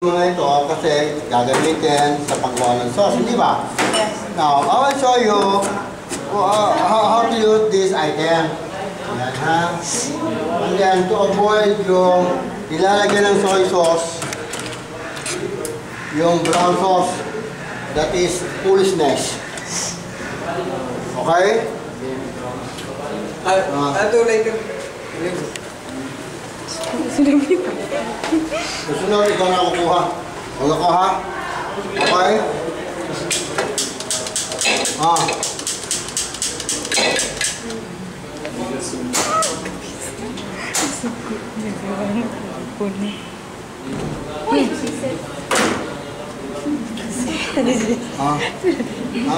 Mga ito kasi gagamitin sa paggawa ng sauce, hindi ba? Yes. Now, I will show you how to use this item. Yan ha. And then, to avoid yung nilalagyan ng soy sauce, yung brown sauce, that is foolishness. Okay? I'll do later. Susunod, ikaw na kukuha. Huwag ako ha? Okay?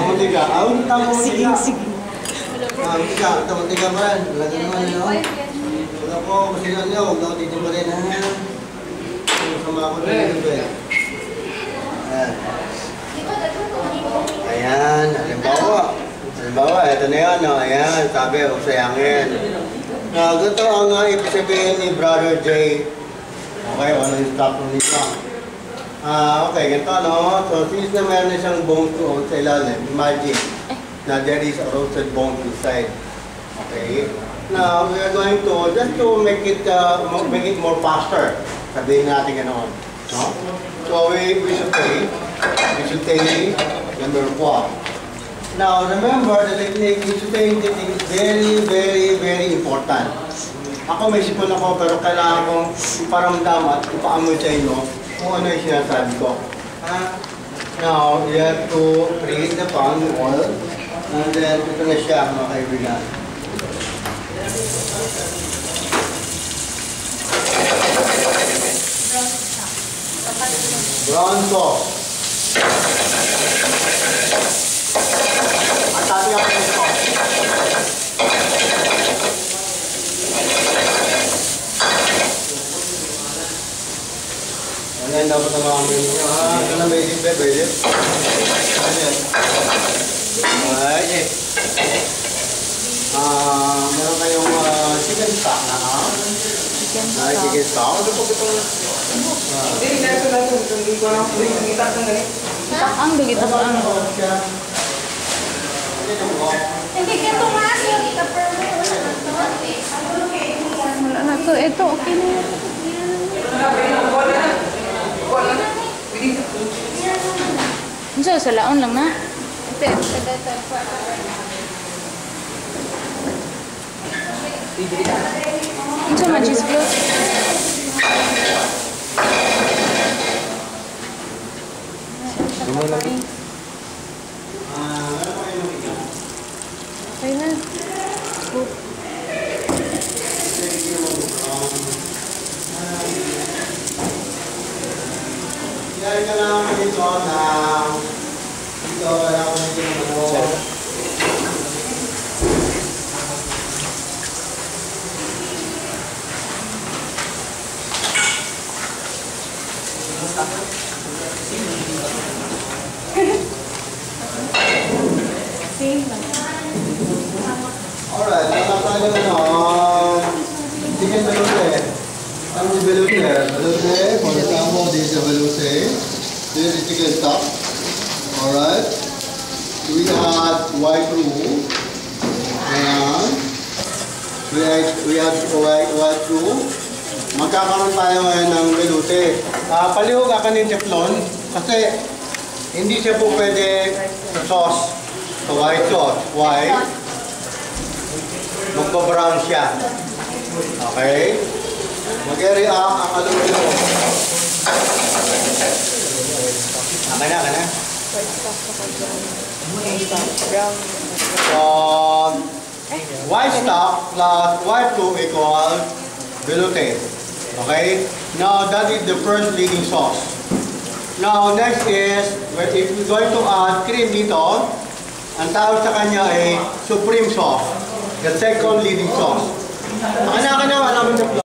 Huli ka. Huli ka. Huli ka pa rin. Lagyan mo na yun. Wala po, kasi nyo, huwag na ako dito pa rin, ha? Sama ako dito, eh. Ayan. Halimbawa, ito na yan, no? Ayan, sabi, huwag sayangin. Ganito ang ibig sabihin ni Brother Jay. Okay, ano yung stop mo nito? Okay, ganito, no? So, since na meron na siyang bone sa ilalim, imagine na there is a roasted bone inside. Okay? Now, we are going to, just to make it more faster. Sabihin natin ganoon. No? So, we should take number 1. Now, remember, the technique is very, very, very important. Ako may sipon ako, pero kailangan kong iparamdam at ipaamoy sa inyo kung ano yung sinasabi ko. Now, you have to create the pan oil. And then, ito na siya, mga kaibigan. Brown sauce. At sabi ako nito. Ayan, dapat na mga menu nyo. Ito na may libre, pwede. Ayan. Alright. Meron kayong chicken stock na ha? Chicken stock. Ano po ito? Hindi, hindi ko lang itak ng ganit. Ang dugit ako ang Hindi ka tumas yung ika-per mo. wala na to. Ito, okay na yan. So, sa laon lang na. Ito. Ito, mag-cheese close. Okay na. Kaya ka lang dito na dito kaya ako nito naman. Alright, nakakala na chicken balute. Ano si balute? Balute, for example, this is a balute. This is chicken stock. Alright. We add white roux. And we add white roux. Magkakaroon tayo ngayon ng balute. Palihog ka ng teflon kasi hindi siya po pwede sa sauce. Sa white sauce. Why? Magpa-brown siya. Okay? Mag-react ang aluminum. Ka na? So, white stock plus white roux equals velouté. Okay? Now, that is the first leading sauce. Now, next is, if you're going to add cream dito, ang tawag sa kanya ay supreme sauce. The second leading sauce. Wala namin na